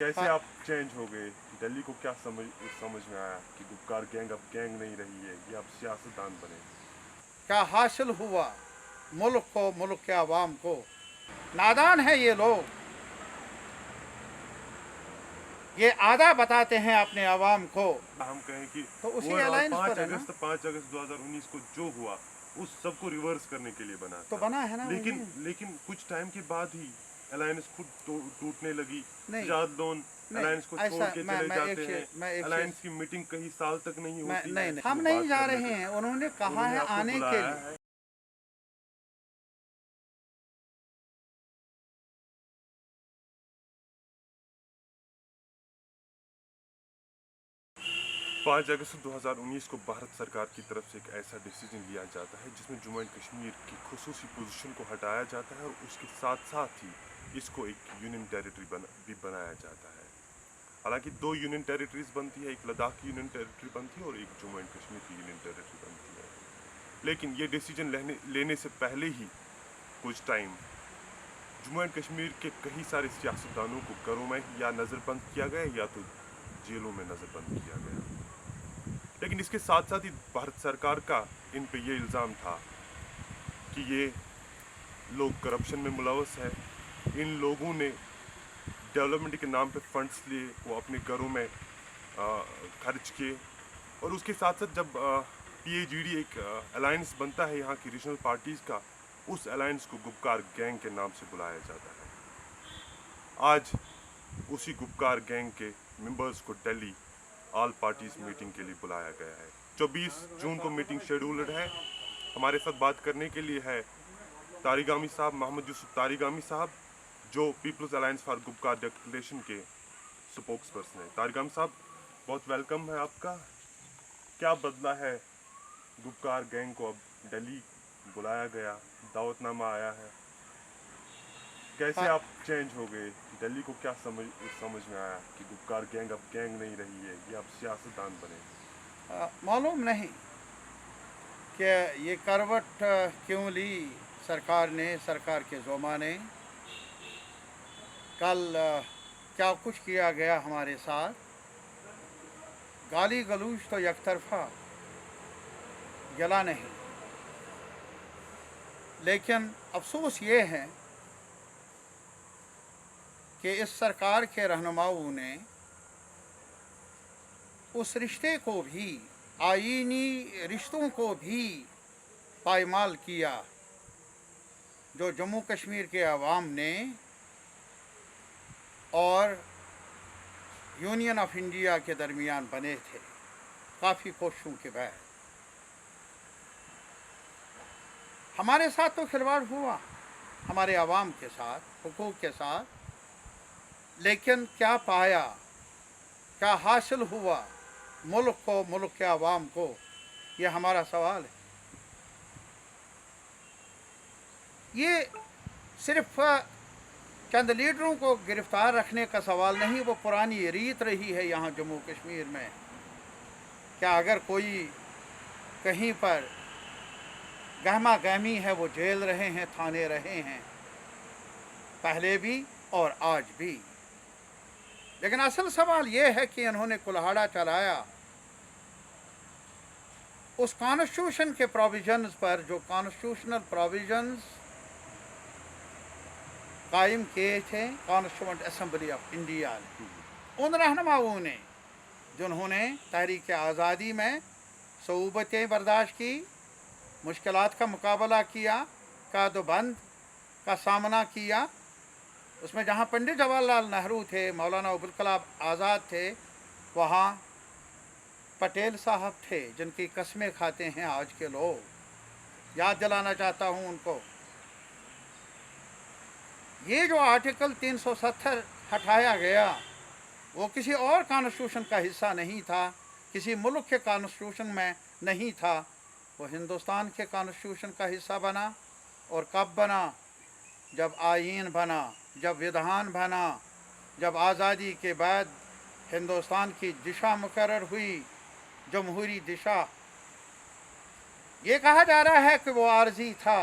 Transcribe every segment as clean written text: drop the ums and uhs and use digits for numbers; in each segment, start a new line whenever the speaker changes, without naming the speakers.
कैसे
हाँ,
आप चेंज हो गए? दिल्ली को क्या समझ में आया कि गुपकार गैंग अब गैंग नहीं रही है, ये अब सियासतदान बने?
क्या हासिल हुआ मुल्क को, मुल्क के आवाम को? नादान है ये लोग। ये आधा बताते हैं अपने आवाम को,
हम कहें कि
तो उसी
वो और
अलायंस पर है ना।
5 अगस्त 2019 को जो हुआ उस सब को रिवर्स करने के लिए बना
तो
था।
बना है ना
लेकिन
वही।
लेकिन कुछ टाइम के बाद ही अलायंस खुद टूटने लगी।
नहीं,
सजाद लोन
नहीं,
अलायंस को छोड़
ऐसा
के
मैं
चले
मैं एक
जाते हैं।
चीज मैं एक चीज
अलायंस की मीटिंग कई साल तक नहीं
मैं
होती
नहीं,
है।
नहीं, हम
वो
नहीं
बात
जा
करने
रहे
दे।
हैं। उन्होंने कहा
उन्होंने
है
आपको
आने के
बुलाया
लिए।
है। 5 अगस्त 2019 को भारत सरकार की तरफ से एक ऐसा डिसीजन लिया जाता है जिसमें जम्मू एंड कश्मीर की खुसूसी पोजीशन को हटाया जाता है और उसके साथ साथ ही इसको एक यूनियन टेरिटरी भी बनाया जाता है। हालांकि 2 यूनियन टेरिटरीज बनती है, एक लद्दाख की यूनियन टेरिटरी बनती है और एक जम्मू एंड कश्मीर की यूनियन टेरिटरी बनती है। लेकिन ये डिसीजन लेने से पहले ही कुछ टाइम जम्मू एंड कश्मीर के कई सारे सियासतदानों को घरों में या नज़रबंद किया गया या तो जेलों में नज़रबंद किया गया। लेकिन इसके साथ साथ ही भारत सरकार का इन पे ये इल्ज़ाम था कि ये लोग करप्शन में मुलवस है। इन लोगों ने डेवलपमेंट के नाम पे फंड्स लिए, वो अपने घरों में खर्च किए। और उसके साथ साथ जब PAGD एक अलायंस बनता है यहाँ की रीजनल पार्टीज़ का, उस अलायंस को गुपकार गैंग के नाम से बुलाया जाता है। आज उसी गुपकार गैंग के मेंबर्स को दिल्ली ऑल पार्टीज मीटिंग के लिए बुलाया गया है। 24 जून को मीटिंग शेड्यूल्ड है। हमारे साथ बात करने के लिए है तारिगामी साहब, मोहम्मद यूसुफ तारिगामी साहब, जो people's alliance for Gupkar declaration के स्पोक्स पर्सन है। तारिगामी साहब, बहुत वेलकम है आपका। क्या बदला है? गुपकार गैंग को अब दिल्ली बुलाया गया, दावतनामा आया है। कैसे
हाँ,
आप चेंज हो गए? दिल्ली को क्या समझ में आया कि गुपकार गैंग अब गैंग नहीं रही है, ये अब सियासतदान बने?
मालूम नहीं कि ये करवट क्यों ली सरकार ने, सरकार के ज़ोमा ने। कल क्या कुछ किया गया हमारे साथ। गाली गलूच तो एक तरफा, गिला नहीं। लेकिन अफसोस ये है कि इस सरकार के रहनुमाओं ने उस रिश्ते को भी, आईनी रिश्तों को भी पायमाल किया जो जम्मू कश्मीर के अवाम ने और यूनियन ऑफ इंडिया के दरमियान बने थे काफ़ी कोशिशों के बाद। हमारे साथ तो खिलवाड़ हुआ, हमारे अवाम के साथ, हुकूक के साथ। लेकिन क्या पाया, क्या हासिल हुआ मुल्क को, मुल्क के अवाम को? ये हमारा सवाल है। ये सिर्फ चंद लीडरों को गिरफ्तार रखने का सवाल नहीं, वो पुरानी रीत रही है यहाँ जम्मू कश्मीर में। क्या अगर कोई कहीं पर गहमा गहमी है, वो जेल रहे हैं, थाने रहे हैं, पहले भी और आज भी। लेकिन असल सवाल ये है कि इन्होंने कुल्हाड़ा चलाया उस कॉन्स्टिट्यूशन के प्रोविजंस पर, जो कॉन्स्टिट्यूशनल प्रोविजंस कायम किए थे कॉन्स्टिट्यूएंट असेंबली ऑफ इंडिया ने। उन रहनुमाओं ने जिन्होंने तहरीक आज़ादी में सऊबतें बर्दाश्त की, मुश्किलात का मुकाबला किया, कादोबंद का सामना किया। उसमें जहाँ पंडित जवाहरलाल नेहरू थे, मौलाना अबुल कलाम आज़ाद थे, वहाँ पटेल साहब थे जिनकी कस्में खाते हैं आज के लोग। याद दिलाना चाहता हूँ उनको। ये जो आर्टिकल 370 हटाया गया, वो किसी और कॉन्स्टिट्यूशन का हिस्सा नहीं था, किसी मुल्क के कॉन्स्टिट्यूशन में नहीं था। वो हिंदुस्तान के कॉन्स्टिट्यूशन का हिस्सा बना। और कब बना? जब आईन बना, जब विधान बना, जब आज़ादी के बाद हिंदुस्तान की दिशा मुकर्रर हुई, जमहूरी दिशा। ये कहा जा रहा है कि वो आर्जी था,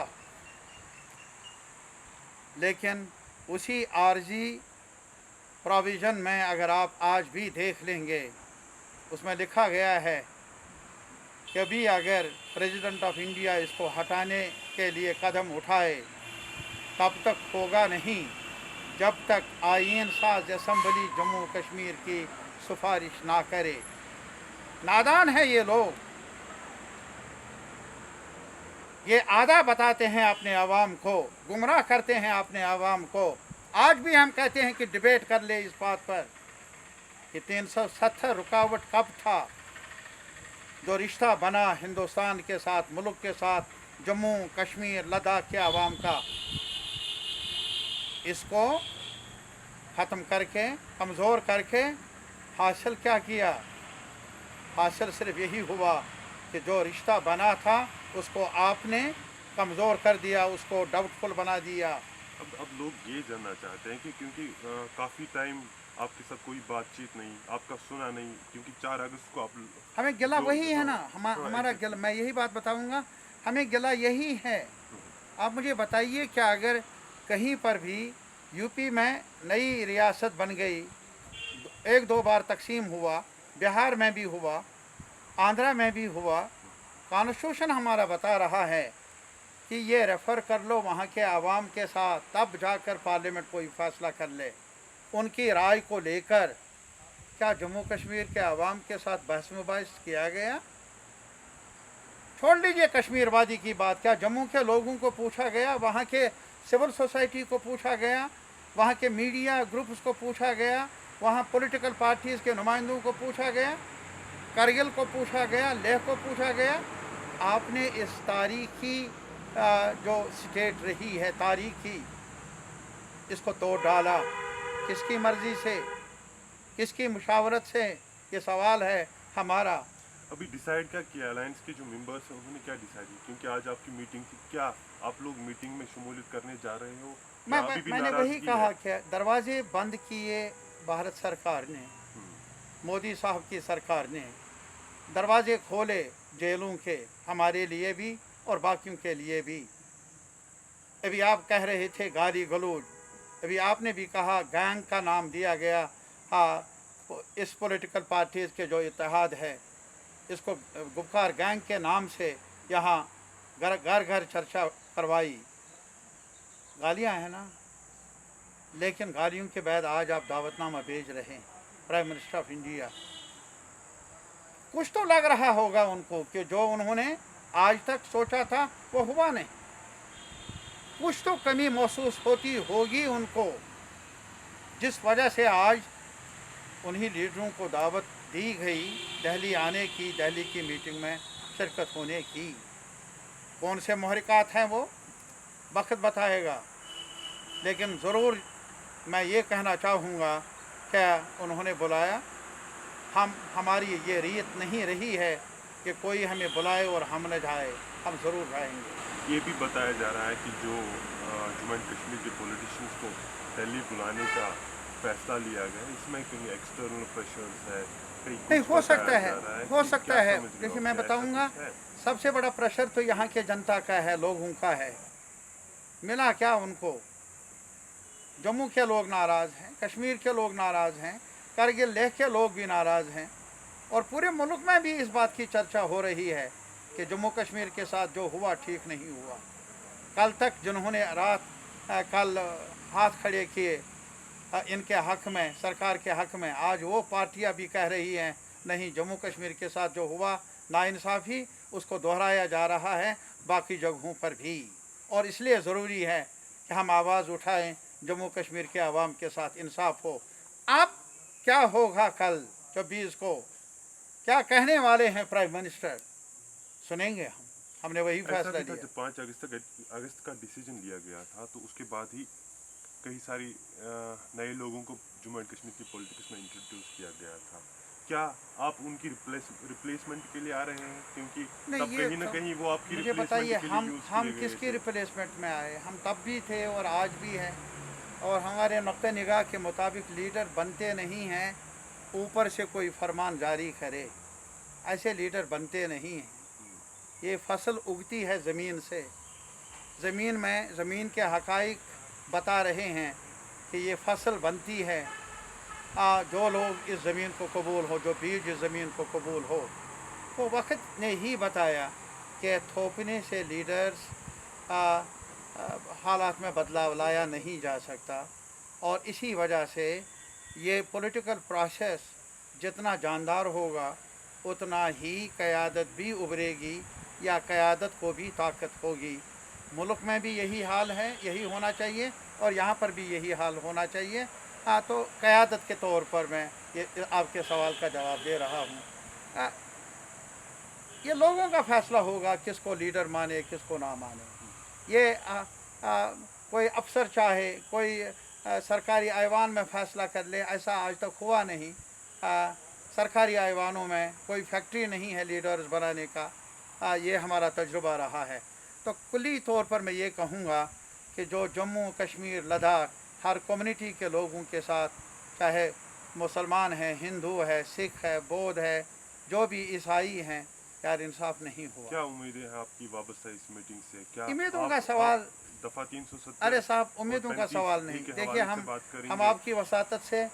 लेकिन उसी आर्जी प्रोविज़न में अगर आप आज भी देख लेंगे, उसमें लिखा गया है कि अभी अगर प्रेसिडेंट ऑफ इंडिया इसको हटाने के लिए कदम उठाए, तब तक होगा नहीं जब तक आईन साज असम्बली जम्मू कश्मीर की सिफारिश ना करे। नादान है ये लोग, ये आधा बताते हैं अपने आवाम को, गुमराह करते हैं अपने आवाम को। आज भी हम कहते हैं कि डिबेट कर ले इस बात पर कि 370 रुकावट कब था, जो रिश्ता बना हिंदुस्तान के साथ, मुल्क के साथ, जम्मू कश्मीर लद्दाख के आवाम का, इसको ख़त्म करके, कमज़ोर करके हासिल क्या किया? हासिल सिर्फ यही हुआ कि जो रिश्ता बना था उसको आपने कमज़ोर कर दिया, उसको डाउटफुल बना दिया।
अब लोग ये जानना चाहते हैं कि क्योंकि काफ़ी टाइम आपके साथ कोई बातचीत नहीं, आपका सुना नहीं, क्योंकि 4 अगस्त को आप
हमें गिला वही है ना,
हाँ,
हमारा गिला, मैं यही बात बताऊंगा, हमें गिला यही है। आप मुझे बताइए कि अगर कहीं पर भी यूपी में नई रियासत बन गई, 1-2 बार तकसीम हुआ, बिहार में भी हुआ, आंध्रा में भी हुआ, कॉन्स्टिट्यूशन हमारा बता रहा है कि ये रेफ़र कर लो वहाँ के आवाम के साथ, तब जाकर पार्लियामेंट कोई फैसला कर ले। उनकी राय को लेकर क्या जम्मू कश्मीर के आवाम के साथ बहस मुबाहिस किया गया? छोड़ लीजिए कश्मीर वादी की बात, क्या जम्मू के लोगों को पूछा गया? वहाँ के सिविल सोसाइटी को पूछा गया? वहाँ के मीडिया ग्रुप्स को पूछा गया? वहाँ पॉलिटिकल पार्टीज़ के नुमाइंदों को पूछा गया? करगिल को पूछा गया? लेह को पूछा गया? आपने इस तारीखी जो स्टेट रही है तारीखी, इसको तोड़ डाला। किसकी मर्ज़ी से, किसकी मुशावरत से? ये सवाल है हमारा।
अभी डिसाइड क्या किया अलायंस के जो मेंबर्स हैं उन्होंने क्या डिसाइड किया? क्योंकि आज आपकी मीटिंग थी, क्या आप लोग मीटिंग में शमूलियत करने जा रहे हो?
मैंने वही कहा कि दरवाजे बंद किए भारत सरकार ने, मोदी साहब की सरकार ने दरवाजे खोले जेलों के, हमारे लिए भी और बाकियों के लिए भी। अभी आप कह रहे थे गाली गलौज, अभी आपने भी कहा गैंग का नाम दिया गया। हाँ, इस पॉलिटिकल पार्टीज़ के जो इत्तेहाद है, इसको गुपकार गैंग के नाम से यहाँ घर घर चर्चा करवाई। गालियाँ हैं ना, लेकिन गालियों के बाद आज आप दावतनामा भेज रहे हैं प्राइम मिनिस्टर ऑफ इंडिया। कुछ तो लग रहा होगा उनको कि जो उन्होंने आज तक सोचा था वो हुआ नहीं। कुछ तो कमी महसूस होती होगी उनको, जिस वजह से आज उन्हीं लीडरों को दावत दी गई दिल्ली आने की, दिल्ली की मीटिंग में शिरकत होने की। कौन से महरिकात हैं वो वक्त बताएगा, लेकिन ज़रूर मैं ये कहना चाहूँगा कि उन्होंने बुलाया। हमारी ये रीत नहीं रही है कि कोई हमें बुलाए और हम न जाए, हम ज़रूर जाएंगे।
ये भी बताया जा रहा है कि जो जम्मू एंड कश्मीर के पॉलिटिशियंस को दिल्ली बुलाने का फैसला लिया गया है, इसमें कहीं एक्सटर्नल प्रेशर्स है,
नहीं हो सकता है, हो सकता है। देखिए मैं बताऊंगा, सबसे बड़ा प्रेशर तो यहाँ के जनता का है, लोगों का है। मिला क्या उनको? जम्मू के लोग नाराज़ हैं, कश्मीर के लोग नाराज़ हैं, करगिल लेह के लोग भी नाराज़ हैं, और पूरे मुल्क में भी इस बात की चर्चा हो रही है कि जम्मू कश्मीर के साथ जो हुआ ठीक नहीं हुआ। कल तक जिन्होंने कल हाथ खड़े किए इनके हक़ में, सरकार के हक़ में, आज वो पार्टियां भी कह रही हैं नहीं, जम्मू कश्मीर के साथ जो हुआ नाइंसाफ़ी, उसको दोहराया जा रहा है बाकी जगहों पर भी। और इसलिए ज़रूरी है कि हम आवाज़ उठाएं, जम्मू कश्मीर के आवाम के साथ इंसाफ हो। अब क्या होगा कल 24 को, क्या कहने वाले हैं प्राइम मिनिस्टर, सुनेंगे हम। हमने वही फैसला लिया।
जब 5 अगस्त का डिसीजन लिया गया था, तो उसके बाद ही कई सारी नए लोगों को जम्मू एंड कश्मीर की पॉलिटिक्स में इंट्रोड्यूस किया गया था। क्या आप उनकी रिप्लेसमेंट के लिए आ रहे हैं? क्योंकि तब कहीं ना कहीं वो आपकी
मुझे बताइए, हम किसकी रिप्लेसमेंट में आए? हम तब भी थे और आज भी हैं, और हमारे नुक्ते निगाह के मुताबिक लीडर बनते नहीं हैं ऊपर से कोई फरमान जारी करे, ऐसे लीडर बनते नहीं हैं। ये फसल उगती है ज़मीन से, ज़मीन में ज़मीन के हक़ाइक़ बता रहे हैं कि ये फसल बनती है, जो लोग इस ज़मीन को कबूल हो, जो बीज इस ज़मीन को कबूल हो, तो वक्त ने ही बताया कि थोपने से लीडर्स हालात में बदलाव लाया नहीं जा सकता। और इसी वजह से ये पॉलिटिकल प्रोसेस जितना जानदार होगा उतना ही क़यादत भी उभरेगी या क़यादत को भी ताकत होगी। मुल्क में भी यही हाल है, यही होना चाहिए और यहाँ पर भी यही हाल होना चाहिए। तो क़यादत के तौर पर मैं ये आपके सवाल का जवाब दे रहा हूँ। ये लोगों का फ़ैसला होगा किसको लीडर माने किसको ना माने। ये कोई अफसर चाहे कोई सरकारी ऐवान में फ़ैसला कर ले, ऐसा आज तक हुआ नहीं। सरकारी ऐवानों में कोई फैक्ट्री नहीं है लीडर्स बनाने का। ये हमारा तजुर्बा रहा है। तो कुल्ली तौर पर मैं ये कहूँगा कि जो जम्मू कश्मीर लद्दाख हर कम्युनिटी के लोगों के साथ, चाहे मुसलमान हैं, हिंदू है, सिख है, बौद्ध है, जो भी ईसाई हैं, यार इंसाफ नहीं हुआ।
क्या उम्मीदें हैं आपकी वाबस्ता इस मीटिंग से? क्या
उम्मीदों का सवाल,
दफा 370?
अरे साहब उम्मीदों का सवाल नहीं। देखिए हम आपकी वसातत से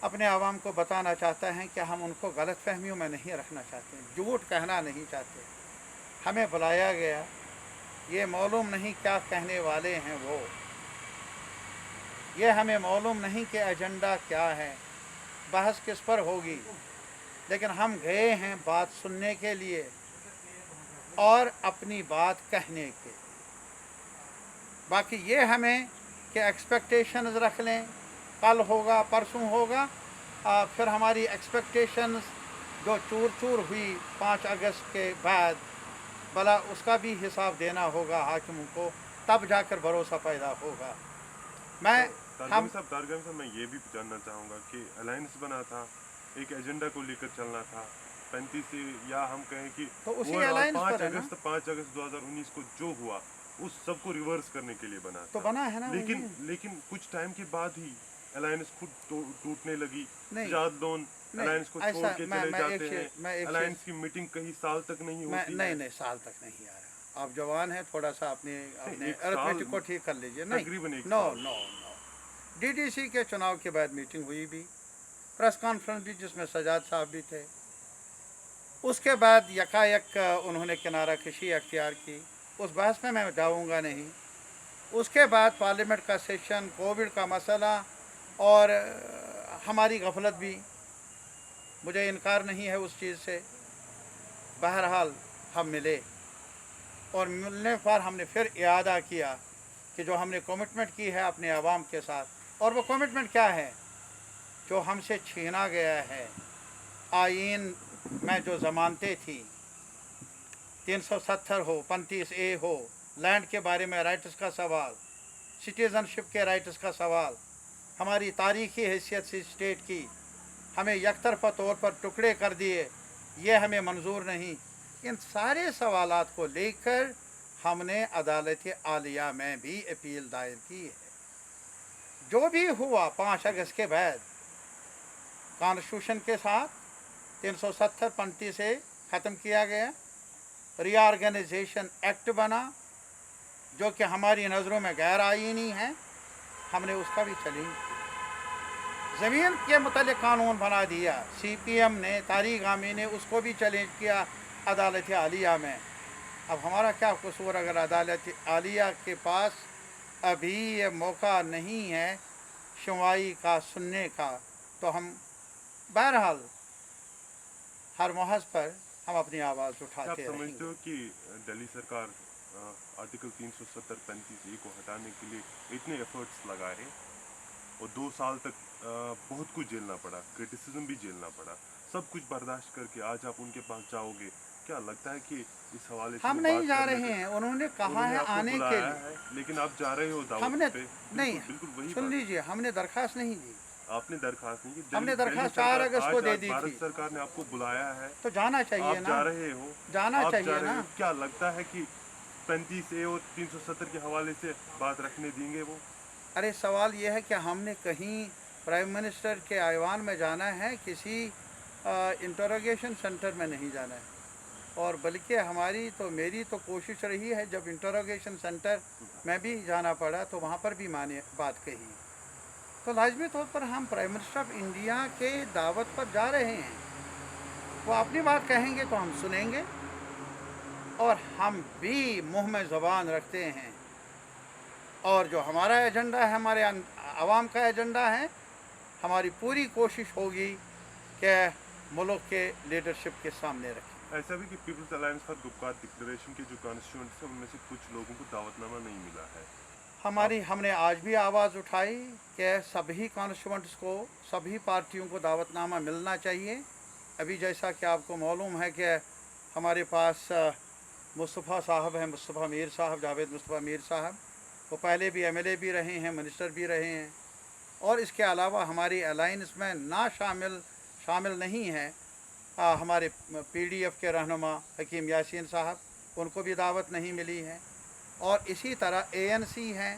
अपने आवाम को बताना चाहते हैं कि हम उनको गलत फहमियों में नहीं रखना चाहते, झूठ कहना नहीं चाहते। हमें बुलाया गया, ये मालूम नहीं क्या कहने वाले हैं वो, ये हमें मालूम नहीं कि एजेंडा क्या है, बहस किस पर होगी, लेकिन हम गए हैं बात सुनने के लिए और अपनी बात कहने के। बाकी ये हमें कि एक्सपेक्टेशंस रख लें, कल होगा परसों होगा, फिर हमारी एक्सपेक्टेशंस जो चूर चूर हुई 5 अगस्त के बाद, भला उसका भी हिसाब देना होगा हाकिमों को, तब जाकर भरोसा पैदा होगा।
तारगम साहब मैं ये भी जानना चाहूँगा कि अलायंस बना था, एक एजेंडा को लेकर चलना था 35 से, या हम कहें कि
तो उसी अलायंस
5 अगस्त 2019 को जो हुआ उस सब को रिवर्स करने के लिए बना
तो
था।
बना है ना।
लेकिन कुछ टाइम के बाद ही अलायंस खुद टूटने लगी।
नहीं,
अलायंस को छोड़ के चले जाते हैं। अलायंस की मीटिंग कई साल तक नहीं होती।
नहीं साल तक नहीं आ रहा। आप जवान हैं, थोड़ा सा अपने अरिथमेटिक को ठीक कर लीजिए। नहीं, नो डीडीसी के चुनाव के बाद मीटिंग हुई भी, प्रेस कॉन्फ्रेंस भी जिसमें सजाद साहब भी थे। उसके बाद यकायक उन्होंने किनारा कशी अख्तियार की, उस बहस में मैं जाऊँगा नहीं। उसके बाद पार्लियामेंट का सेशन, कोविड का मसला और हमारी गफलत भी, मुझे इनकार नहीं है उस चीज़ से। बहरहाल हम मिले और मिलने पर हमने फिर इरादा किया कि जो हमने कमिटमेंट की है अपने आवाम के साथ, और वो कमिटमेंट क्या है जो हमसे छीना गया है। आइन में जो ज़मानतें थी, 370 हो, 35A हो, लैंड के बारे में राइट्स का सवाल, सिटीज़नशिप के राइट्स का सवाल, हमारी तारीख़ी हैसियत से स्टेट की, हमें यकतरफा तौर पर टुकड़े कर दिए, ये हमें मंजूर नहीं। इन सारे सवालात को लेकर हमने अदालत आलिया में भी अपील दायर की है। जो भी हुआ 5 अगस्त के बाद कॉन्स्टिट्यूशन के साथ 370 पंक्ति से ख़त्म किया गया, रीऑर्गेनाइजेशन एक्ट बना जो कि हमारी नज़रों में गैर आईनी है, हमने उसका भी चैलेंज किया। ज़मीन के मुतालिक कानून बना दिया, CPM ने, तारिक आमी ने उसको भी चैलेंज किया अदालत आलिया में। अब हमारा क्या कसूर अगर अदालत आलिया के पास अभी ये मौका नहीं है सुनवाई का, सुनने का, तो हम बहरहाल हर महज पर हम अपनी आवाज़ उठाते रहेंगे।
आप समझते हो कि दिल्ली सरकार आर्टिकल 370-35A को हटाने के लिए इतने एफर्ट्स लगाए और 2 साल तक बहुत कुछ झेलना पड़ा, क्रिटिसिज्म भी झेलना पड़ा, सब कुछ बर्दाश्त करके आज आप उनके पास जाओगे? क्या लगता है कि इस हवाले से
हम नहीं जा रहे हैं? उन्होंने कहा है आने के लिए,
लेकिन आप जा रहे हो दावत
हमने
पे।
नहीं,
बिल्कुल वही
सुन लीजिए, हमने दरखास्त नहीं दी।
आपने दरखास्त नहीं की?
हमने दरखास्त 4 अगस्त को दे दी थी।
भारत सरकार ने आपको बुलाया है
तो जाना चाहिए
आप
ना।
जा रहे हो,
जाना चाहिए ना।
क्या लगता है कि 35A और 370 के हवाले से बात रखने देंगे वो?
अरे सवाल ये है कि हमने कहीं प्राइम मिनिस्टर के ऐवान में जाना है, किसी इंटरोगेशन सेंटर में नहीं जाना है। और बल्कि हमारी तो, मेरी तो कोशिश रही है, जब इंटरोगेशन सेंटर में भी जाना पड़ा तो वहाँ पर भी माने बात कही। तो लाजमी तौर पर हम प्राइम मिनिस्टर ऑफ इंडिया के दावत पर जा रहे हैं, वो अपनी बात कहेंगे तो हम सुनेंगे, और हम भी मुंह में ज़बान रखते हैं, और जो हमारा एजेंडा है, हमारे आवाम का एजेंडा है, हमारी पूरी कोशिश होगी कि मुल्क के लीडरशिप के सामने रखें।
ऐसा भी कि people's alliance for Gupkar declaration के जो कॉन्स्टिट्यूएंट्स हैं उनमें से कुछ लोगों को दावतनामा नहीं मिला है।
हमने आज भी आवाज़ उठाई कि सभी कॉन्स्टिट्यूएंट्स को, सभी पार्टियों को दावतनामा मिलना चाहिए। अभी जैसा कि आपको मालूम है कि हमारे पास मुस्तफ़ा साहब हैं, मुस्तफ़ा मीर साहब, जावेद मुस्तफ़ा मीर साहब, वो पहले भी एमएलए भी रहे हैं, मिनिस्टर भी रहे हैं, और इसके अलावा हमारी अलायंस में ना शामिल नहीं हैं हमारे पीडीएफ के रहनुमा हकीम यासीन साहब, उनको भी दावत नहीं मिली है, और इसी तरह एएनसी हैं,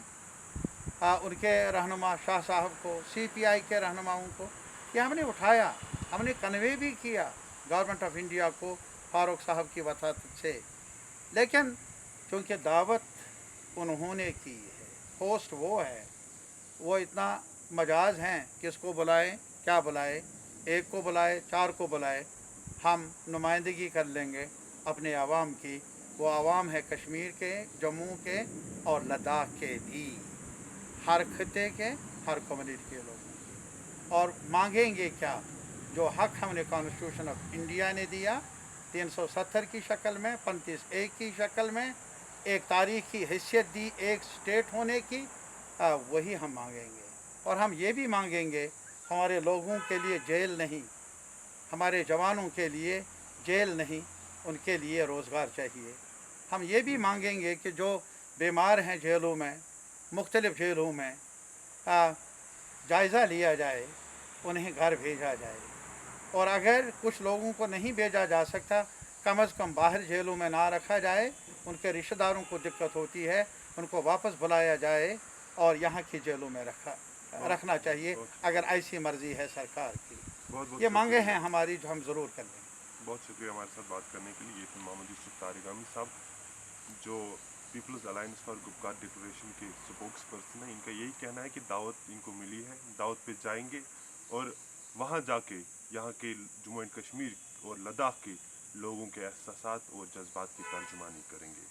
उनके रहनुमा शाह साहब को, सीपीआई के रहनुमाओं को, ये हमने उठाया, हमने कन्वे भी किया गवर्नमेंट ऑफ इंडिया को फारूक साहब की वसात से, लेकिन चूँकि दावत उन्होंने की है, होस्ट वो है, वो इतना मजाज हैं, किसको बुलाएं, क्या बुलाए, एक को बुलाए, चार को बुलाए, हम नुमाइंदगी कर लेंगे अपने आवाम की। वो आवाम है कश्मीर के, जम्मू के और लद्दाख के भी, हर खत्े के, हर कम्युनिटी के लोग, और मांगेंगे क्या, जो हक हमने कॉन्स्टिट्यूशन ऑफ इंडिया ने दिया 370 की शक्ल में, 35(1) की शक्ल में, एक तारीख की हैसियत दी एक स्टेट होने की, वही हम मांगेंगे। और हम ये भी मांगेंगे हमारे लोगों के लिए जेल नहीं, हमारे जवानों के लिए जेल नहीं, उनके लिए रोज़गार चाहिए। हम ये भी मांगेंगे कि जो बीमार हैं जेलों में, मुख्तलिफ़ जेलों में, जायज़ा लिया जाए, उन्हें घर भेजा जाए, और अगर कुछ लोगों को नहीं भेजा जा सकता, कम अज़ कम बाहर जेलों में ना रखा जाए, उनके रिश्तेदारों को दिक्कत होती है, उनको वापस बुलाया जाए और यहाँ की जेलों में रखना चाहिए, अगर ऐसी मर्ज़ी है सरकार की। ये मांगे हैं हमारी, जो हम ज़रूर कर लेंगे।
बहुत शुक्रिया हमारे साथ बात करने के लिए। ये थे मोहम्मद यूसुफ तारिगामी साहब, जो people's alliance for Gupkar declaration के स्पोक्स पर्सन हैं। इनका यही कहना है कि दावत इनको मिली है, दावत पे जाएंगे और वहाँ जाके यहाँ के जम्मू एंड कश्मीर और लद्दाख के लोगों के एहसासात और जज्बात की तर्जुमानी करेंगे।